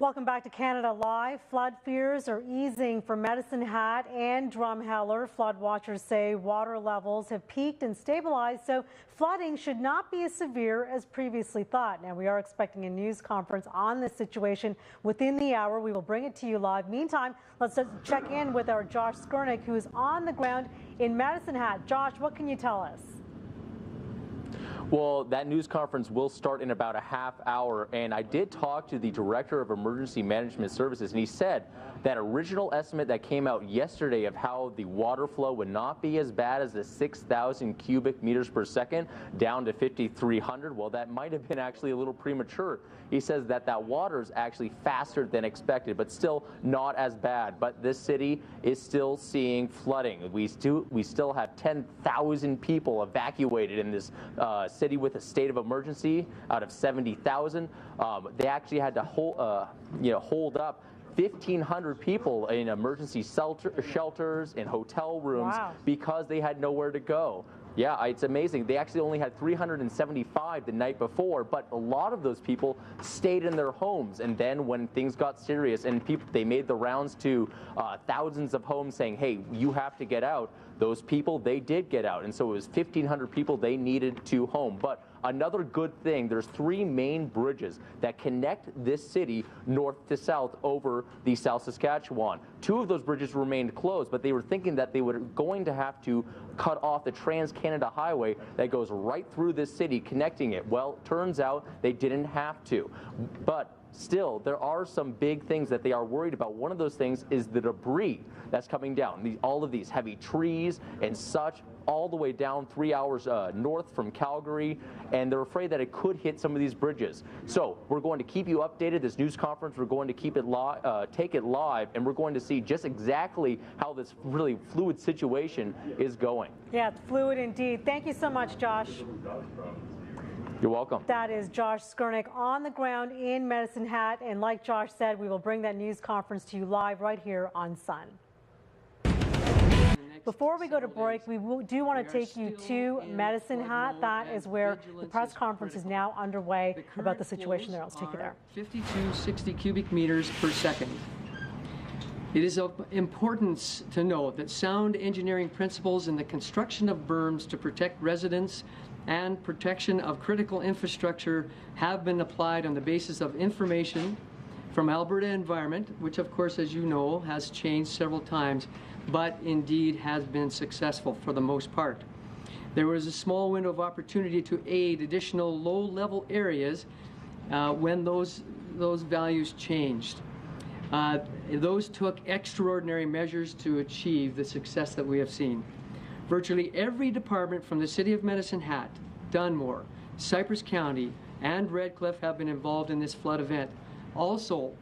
Welcome back to Canada Live. Flood fears are easing for Medicine Hat and Drumheller. Flood watchers say water levels have peaked and stabilized, so flooding should not be as severe as previously thought. Now, we are expecting a news conference on this situation within the hour. We will bring it to you live. Meantime, let's check in with our Josh Skurnik, who is on the ground in Medicine Hat. Josh, what can you tell us? Well, that news conference will start in about a half hour, and I did talk to the Director of Emergency Management Services, and he said that original estimate that came out yesterday of how the water flow would not be as bad as the 6,000 cubic meters per second down to 5,300. Well, that might have been actually a little premature. He says that water is actually faster than expected, but still not as bad. But this city is still seeing flooding. We still have 10,000 people evacuated in this city with a state of emergency out of 70,000. They actually had to hold up 1,500 people in emergency shelters, in hotel rooms, wow, because they had nowhere to go. Yeah, it's amazing. They actually only had 375 the night before, but a lot of those people stayed in their homes. And then when things got serious and they made the rounds to thousands of homes saying, hey, you have to get out, those people, they did get out. And so it was 1,500 people they needed to home. But another good thing, there's 3 main bridges that connect this city north to south over the South Saskatchewan. 2 of those bridges remained closed, but they were thinking that they were going to have to cut off the Trans-Canada Highway that goes right through this city, connecting it. Well, turns out they didn't have to. But still, there are some big things that they are worried about. One of those things is the debris that's coming down. All of these heavy trees and such, all the way down 3 hours north from Calgary, and they're afraid that it could hit some of these bridges. So we're going to keep you updated. This news conference, we're going to keep it take it live, and we're going to see just exactly how this really fluid situation is going. Yeah, it's fluid indeed. Thank you so much, Josh. You're welcome. That is Josh Skurnik on the ground in Medicine Hat, and like Josh said, we will bring that news conference to you live right here on Sun. Before we go to break, we do want to take you to Medicine Hat. That is where the press conference is now underway about the situation there. Let's take you there. 5260 cubic meters per second. It is of importance to note that sound engineering principles in the construction of berms to protect residents and protection of critical infrastructure have been applied on the basis of information from Alberta Environment, which of course, as you know, has changed several times, but indeed has been successful for the most part. There was a small window of opportunity to aid additional low-level areas when those values changed. Those took extraordinary measures to achieve the success that we have seen. Virtually every department from the City of Medicine Hat, Dunmore, Cypress County, and Redcliffe have been involved in this flood event. Also,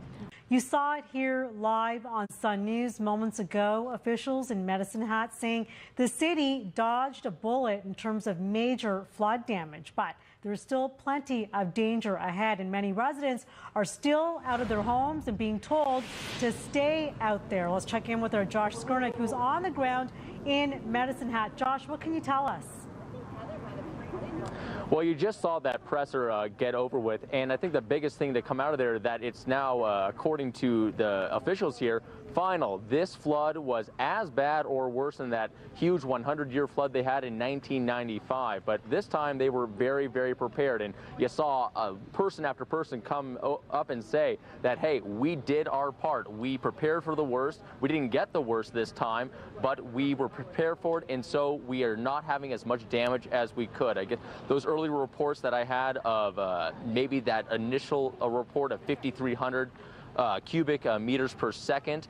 you saw it here live on Sun News moments ago. Officials in Medicine Hat saying the city dodged a bullet in terms of major flood damage, but there's still plenty of danger ahead, and many residents are still out of their homes and being told to stay out there. Let's check in with our Josh Skurnik, who's on the ground in Medicine Hat. Josh, what can you tell us? Well, you just saw that presser get over with, and I think the biggest thing to come out of there that it's now, according to the officials here, final. This flood was as bad or worse than that huge 100-year flood they had in 1995. But this time they were very, very prepared. And you saw person after person come up and say that, hey, we did our part. We prepared for the worst. We didn't get the worst this time, but we were prepared for it. And so we are not having as much damage as we could. I guess those early reports that I had of maybe that initial report of 5,300 cubic meters per second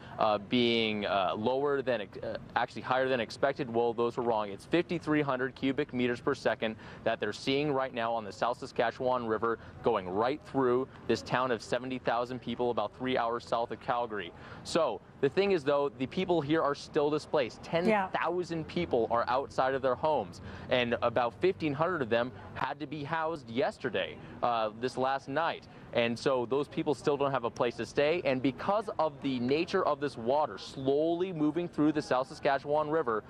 being lower than actually higher than expected. Well, those were wrong. It's 5,300 cubic meters per second that they're seeing right now on the South Saskatchewan River going right through this town of 70,000 people about 3 hours south of Calgary. So the thing is, though, the people here are still displaced. 10,000 people are outside of their homes, and about 1,500 of them had to be housed yesterday, this last night. And so those people still don't have a place to stay. And because of the nature of this water slowly moving through the South Saskatchewan River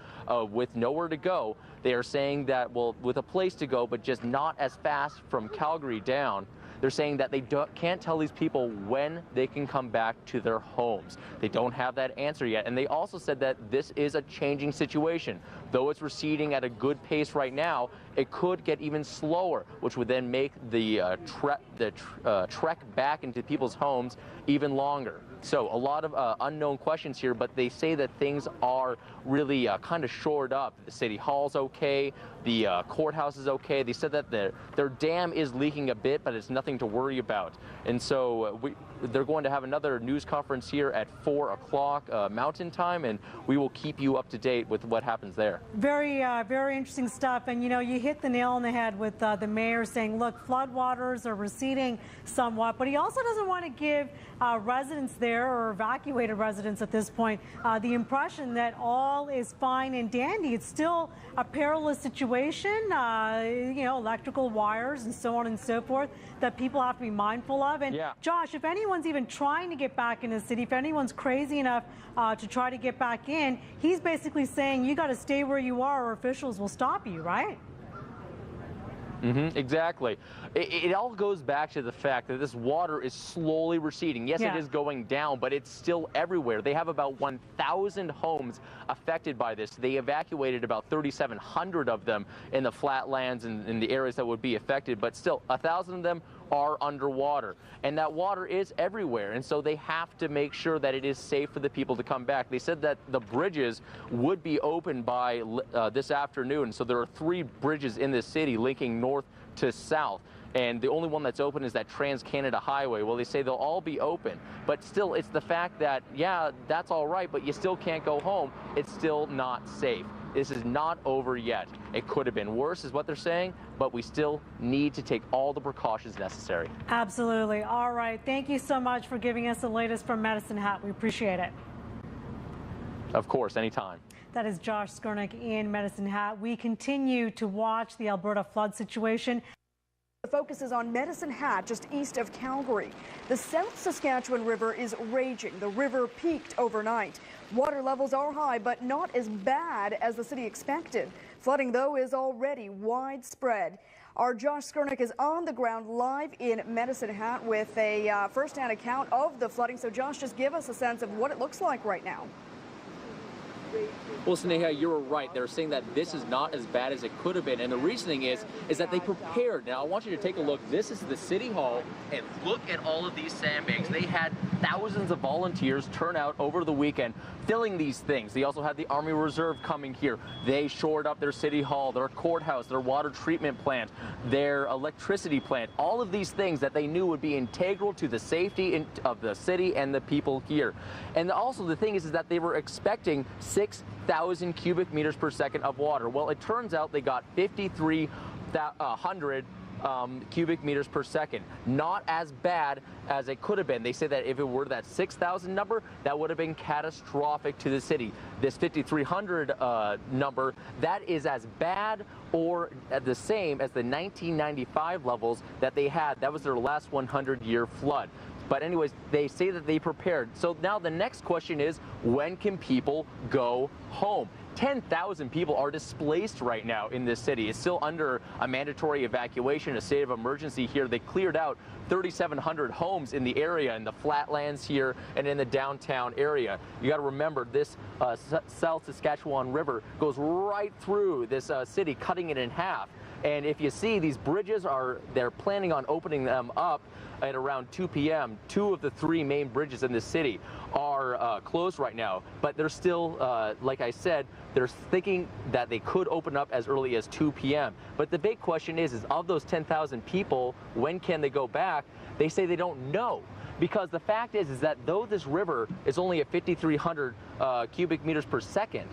with nowhere to go, they are saying that, well, with a place to go, but just not as fast from Calgary down, they're saying that they can't tell these people when they can come back to their homes. They don't have that answer yet. And they also said that this is a changing situation. Though it's receding at a good pace right now, it could get even slower, which would then make the trek back into people's homes even longer. So a lot of unknown questions here, but they say that things are really kind of shored up. The city hall's okay, the courthouse is okay. They said that their dam is leaking a bit, but it's nothing to worry about. And so they're going to have another news conference here at 4 o'clock Mountain Time, and we will keep you up to date with what happens there. Very, very interesting stuff. And, you know, you hit the nail on the head with the mayor saying, look, floodwaters are receding somewhat, but he also doesn't want to give residents there, or evacuated residents at this point, the impression that all is fine and dandy. It's still a perilous situation, you know, electrical wires and so on and so forth that people have to be mindful of. And yeah. Josh, if anyone's even trying to get back in the city, if anyone's crazy enough to try to get back in, he's basically saying you got to stay where you are or officials will stop you, right? Exactly. It all goes back to the fact that this water is slowly receding. Yes, it is going down, but it's still everywhere. They have about 1,000 homes affected by this. They evacuated about 3,700 of them in the flatlands and in the areas that would be affected, but still 1,000 of them are underwater, and that water is everywhere, and so they have to make sure that it is safe for the people to come back. They said that the bridges would be open by this afternoon, so there are 3 bridges in this city linking north to south, and the only one that's open is that Trans-Canada Highway. Well, they say they'll all be open, but still it's the fact that, yeah, that's all right, but you still can't go home. It's still not safe. This is not over yet. It could have been worse, is what they're saying, but we still need to take all the precautions necessary. Absolutely. All right. Thank you so much for giving us the latest from Medicine Hat. We appreciate it. Of course, anytime. That is Josh Skurnik in Medicine Hat. We continue to watch the Alberta flood situation. The focus is on Medicine Hat, just east of Calgary. The South Saskatchewan River is raging. The river peaked overnight. Water levels are high, but not as bad as the city expected. Flooding, though, is already widespread. Our Josh Skurnik is on the ground live in Medicine Hat with a first-hand account of the flooding. So, Josh, just give us a sense of what it looks like right now. Well, Sneha, you're right. They're saying that this is not as bad as it could have been. And the reasoning is that they prepared. Now, I want you to take a look. This is the City Hall, and look at all of these sandbags. They had thousands of volunteers turn out over the weekend filling these things. They also had the Army Reserve coming here. They shored up their City Hall, their courthouse, their water treatment plant, their electricity plant, all of these things that they knew would be integral to the safety of the city and the people here. And also the thing is that they were expecting 6,000 cubic meters per second of water. Well, it turns out they got 5,300 cubic meters per second. Not as bad as it could have been. They say that if it were that 6,000 number, that would have been catastrophic to the city. This 5,300 number, that is as bad or the same as the 1995 levels that they had. That was their last 100-year flood. But anyways, they say that they prepared. So now the next question is, when can people go home? 10,000 people are displaced right now in this city. It's still under a mandatory evacuation, a state of emergency here. They cleared out 3,700 homes in the area, in the flatlands here and in the downtown area. You got to remember, this South Saskatchewan River goes right through this city, cutting it in half. And if you see, these bridges they're planning on opening them up at around 2 p.m. 2 of the 3 main bridges in the city are closed right now, but they're still, like I said, they're thinking that they could open up as early as 2 p.m. But the big question is of those 10,000 people, when can they go back? They say they don't know. Because the fact is that though this river is only at 5,300 cubic meters per second,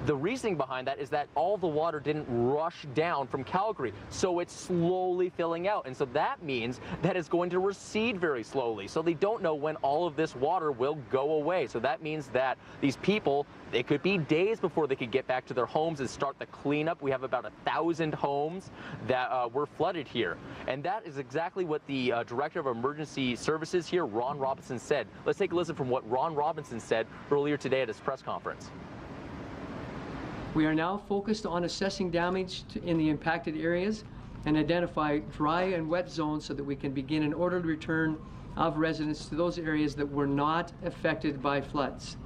the reasoning behind that is that all the water didn't rush down from Calgary, so it's slowly filling out. And so that means that it's going to recede very slowly. So they don't know when all of this water will go away. So that means that these people, it could be days before they could get back to their homes and start the cleanup. We have about 1,000 homes that were flooded here. And that is exactly what the Director of Emergency Services here, Ron Robinson, said. Let's take a listen from what Ron Robinson said earlier today at his press conference. We are now focused on assessing damage in the impacted areas and identify dry and wet zones so that we can begin an orderly return of residents to those areas that were not affected by floods.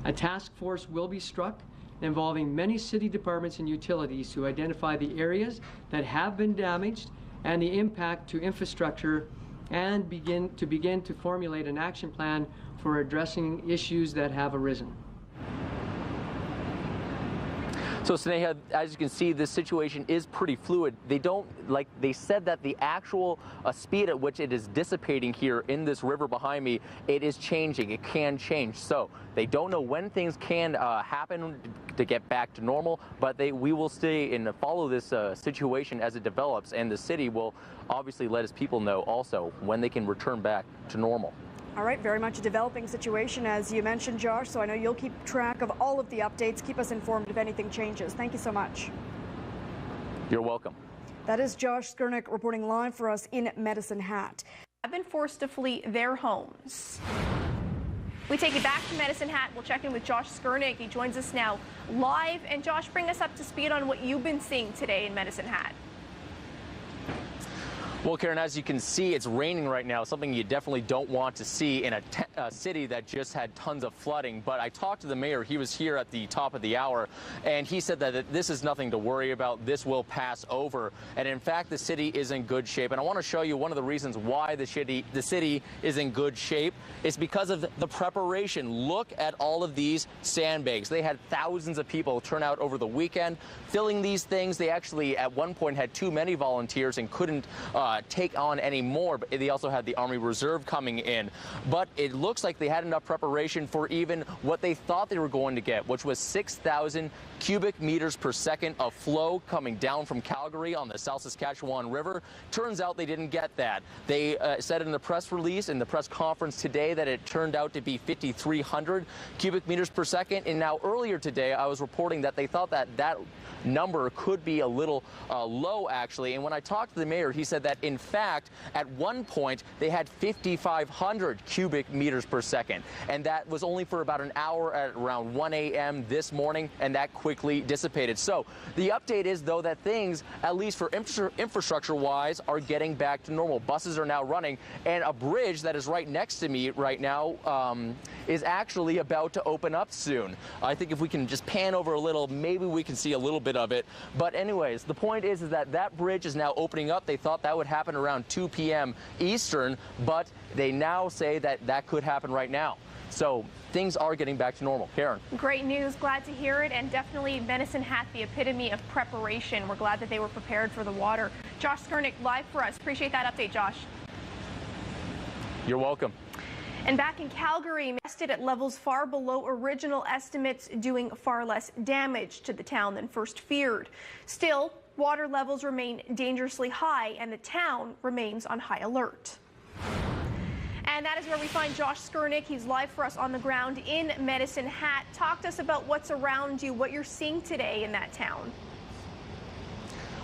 A task force will be struck involving many city departments and utilities to identify the areas that have been damaged and the impact to infrastructure, and begin to formulate an action plan for addressing issues that have arisen. So, Sneha, as you can see, this situation is pretty fluid. They said that the actual speed at which it is dissipating here in this river behind me, it is changing. It can change. So they don't know when things can happen to get back to normal, but we will stay and follow this situation as it develops, and the city will obviously let its people know also when they can return back to normal. All right, very much a developing situation, as you mentioned, Josh, so I know you'll keep track of all of the updates. Keep us informed if anything changes. Thank you so much. You're welcome. That is Josh Skurnik reporting live for us in Medicine Hat. Have been forced to flee their homes. We take you back to Medicine Hat. We'll check in with Josh Skurnik. He joins us now live. And Josh, bring us up to speed on what you've been seeing today in Medicine Hat. Well, Karen, as you can see, it's raining right now, something you definitely don't want to see in a city that just had tons of flooding. But I talked to the mayor. He was here at the top of the hour, and he said that this is nothing to worry about. This will pass over. And in fact, the city is in good shape. And I want to show you one of the reasons why the city is in good shape. It's because of the preparation. Look at all of these sandbags. They had thousands of people turn out over the weekend filling these things. They actually, at one point, had too many volunteers and couldn't take on any more, but they also had the Army Reserve coming in. But it looks like they had enough preparation for even what they thought they were going to get, which was 6,000 cubic meters per second of flow coming down from Calgary on the South Saskatchewan River. Turns out they didn't get that. They said in the press release, in the press conference today, that it turned out to be 5,300 cubic meters per second. And now earlier today, I was reporting that they thought that number could be a little low, actually. And when I talked to the mayor, he said that, in fact, at one point, they had 5,500 cubic meters per second. And that was only for about an hour at around 1 a.m. this morning, and that quickly dissipated. So the update is, though, that things, at least for infrastructure-wise, are getting back to normal. Buses are now running, and a bridge that is right next to me right now is actually about to open up soon. I think if we can just pan over a little, maybe we can see a little bit of it. But anyways, the point is that bridge is now opening up. They thought that would happen around 2 p.m. Eastern, but they now say that that could happen right now. So things are getting back to normal. Karen. Great news. Glad to hear it. And definitely Medicine Hat, the epitome of preparation. We're glad that they were prepared for the water. Josh Skurnik live for us. Appreciate that update, Josh. You're welcome. And back in Calgary, tested at levels far below original estimates, doing far less damage to the town than first feared. Still, water levels remain dangerously high, and the town remains on high alert. And that is where we find Josh Skurnik. He's live for us on the ground in Medicine Hat. Talk to us about what's around you, what you're seeing today in that town.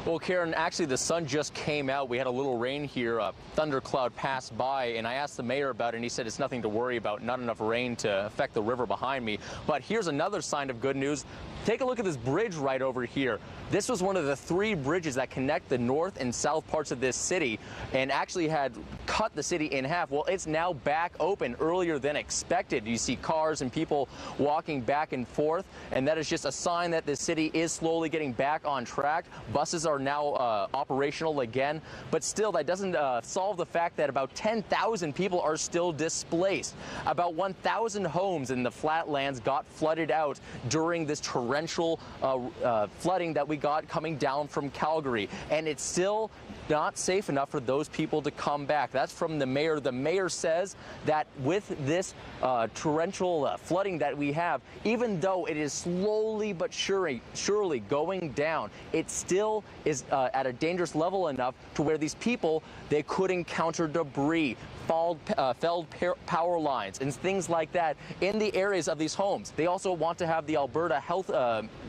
Well, Karen, actually the sun just came out. We had a little rain here. A thundercloud passed by, and I asked the mayor about it, and he said it's nothing to worry about, not enough rain to affect the river behind me. But here's another sign of good news. Take a look at this bridge right over here. This was one of the 3 bridges that connect the north and south parts of this city and actually had cut the city in half. Well, it's now back open earlier than expected. You see cars and people walking back and forth, and that is just a sign that the city is slowly getting back on track. Buses are now operational again, but still that doesn't solve the fact that about 10,000 people are still displaced. About 1,000 homes in the flatlands got flooded out during this torrential flooding that we got coming down from Calgary, and it's still not safe enough for those people to come back. That's from the mayor. The mayor says that with this torrential flooding that we have, even though it is slowly but surely going down, it still is at a dangerous level enough to where these people, they could encounter debris, felled power lines and things like that in the areas of these homes. They also want to have the Alberta health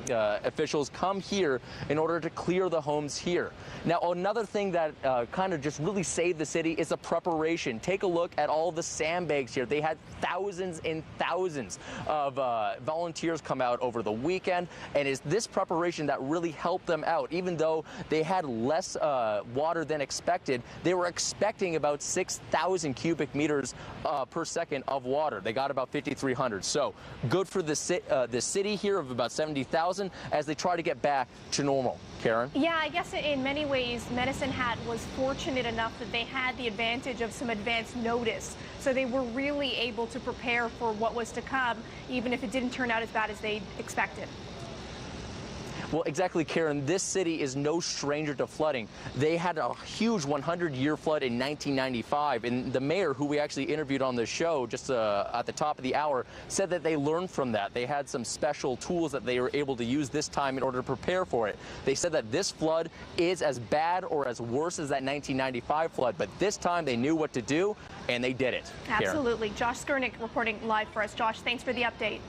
officials come here in order to clear the homes here. Now, another thing thing that kind of just really saved the city is the preparation. Take a look at all the sandbags here. They had thousands and thousands of volunteers come out over the weekend, and it's this preparation that really helped them out. Even though they had less water than expected, they were expecting about 6,000 cubic meters per second of water. They got about 5,300. So good for the city here of about 70,000 as they try to get back to normal. Karen? Yeah, I guess in many ways, Medicine Hat was fortunate enough that they had the advantage of some advance notice. So they were really able to prepare for what was to come, even if it didn't turn out as bad as they expected. Well, exactly, Karen. This city is no stranger to flooding. They had a huge 100-year flood in 1995, and the mayor, who we actually interviewed on the show just at the top of the hour, said that they learned from that. They had some special tools that they were able to use this time in order to prepare for it. They said that this flood is as bad or as worse as that 1995 flood, but this time they knew what to do, and they did it. Absolutely. Karen. Josh Skurnik reporting live for us. Josh, thanks for the update.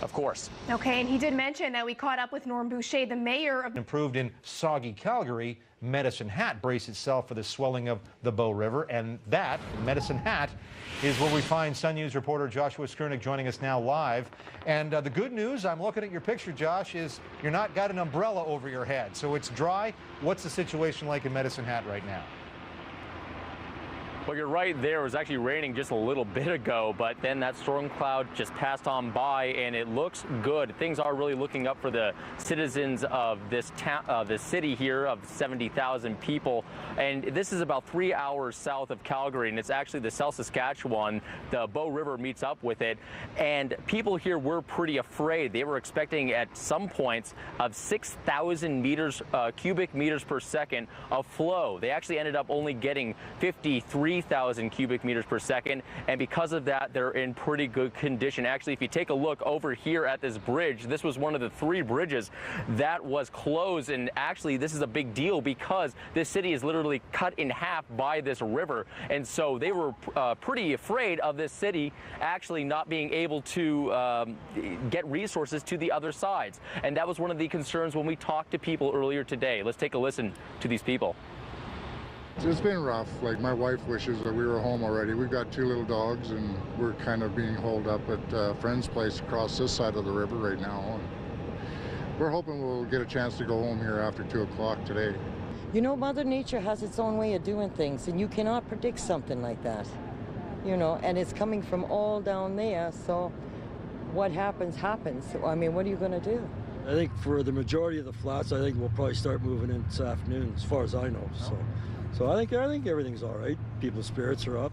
Of course. Okay, and he did mention that we caught up with Norm Boucher, the mayor of... Improved in soggy Calgary, Medicine Hat braced itself for the swelling of the Bow River, and that, Medicine Hat, is where we find Sun News reporter Joshua Skurnik joining us now live. And the good news, I'm looking at your picture, Josh, is you're not got an umbrella over your head, so it's dry. What's the situation like in Medicine Hat right now? Well, you're right there. It was actually raining just a little bit ago, but then that storm cloud just passed on by, and it looks good. Things are really looking up for the citizens of this town, this city here of 70,000 people. And this is about 3 hours south of Calgary, and it's actually the South Saskatchewan. The Bow River meets up with it, and people here were pretty afraid. They were expecting at some points of 6,000 cubic meters per second of flow. They actually ended up only getting 53,000 cubic meters per second, and because of that, they're in pretty good condition. Actually, if you take a look over here at this bridge, this was one of the 3 bridges that was closed, and actually this is a big deal because this city is literally cut in half by this river, and so they were pretty afraid of this city actually not being able to get resources to the other sides, and that was one of the concerns when we talked to people earlier today. Let's take a listen to these people. It's been rough. Like, my wife wishes that we were home already. We've got 2 little dogs, and we're kind of being holed up at a friend's place across this side of the river right now. And we're hoping we'll get a chance to go home here after 2 o'clock today. You know, Mother Nature has its own way of doing things, and you cannot predict something like that. You know, and it's coming from all down there, so what happens, happens. I mean, what are you going to do? I think for the majority of the flats, I think we'll probably start moving in this afternoon, as far as I know. So I think everything's all right. People's spirits are up.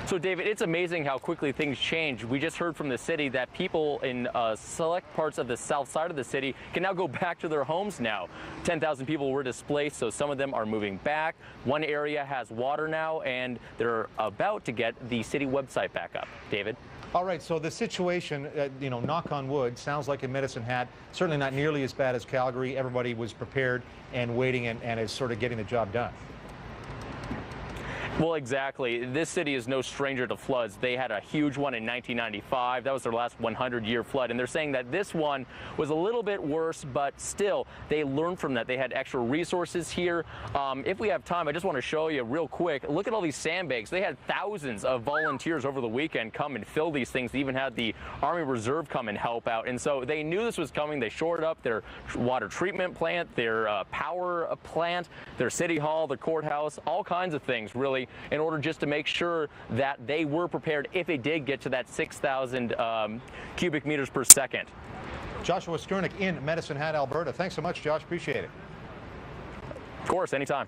So, David, it's amazing how quickly things change. We just heard from the city that people in select parts of the south side of the city can now go back to their homes now. 10,000 people were displaced, so some of them are moving back. One area has water now, and they're about to get the city website back up. David? All right, so the situation, you know, knock on wood, sounds like in Medicine Hat, certainly not nearly as bad as Calgary. Everybody was prepared and waiting and is sort of getting the job done. Well, exactly. This city is no stranger to floods. They had a huge one in 1995. That was their last 100-year flood. And they're saying that this one was a little bit worse, but still, they learned from that. They had extra resources here. If we have time, I just want to show you real quick. Look at all these sandbags. They had thousands of volunteers over the weekend come and fill these things. They even had the Army Reserve come and help out. And so they knew this was coming. They shored up their water treatment plant, their power plant, their city hall, the courthouse, all kinds of things, really, in order just to make sure that they were prepared if it did get to that 6,000 cubic meters per second. Joshua Skurnik in Medicine Hat, Alberta. Thanks so much, Josh. Appreciate it. Of course, anytime.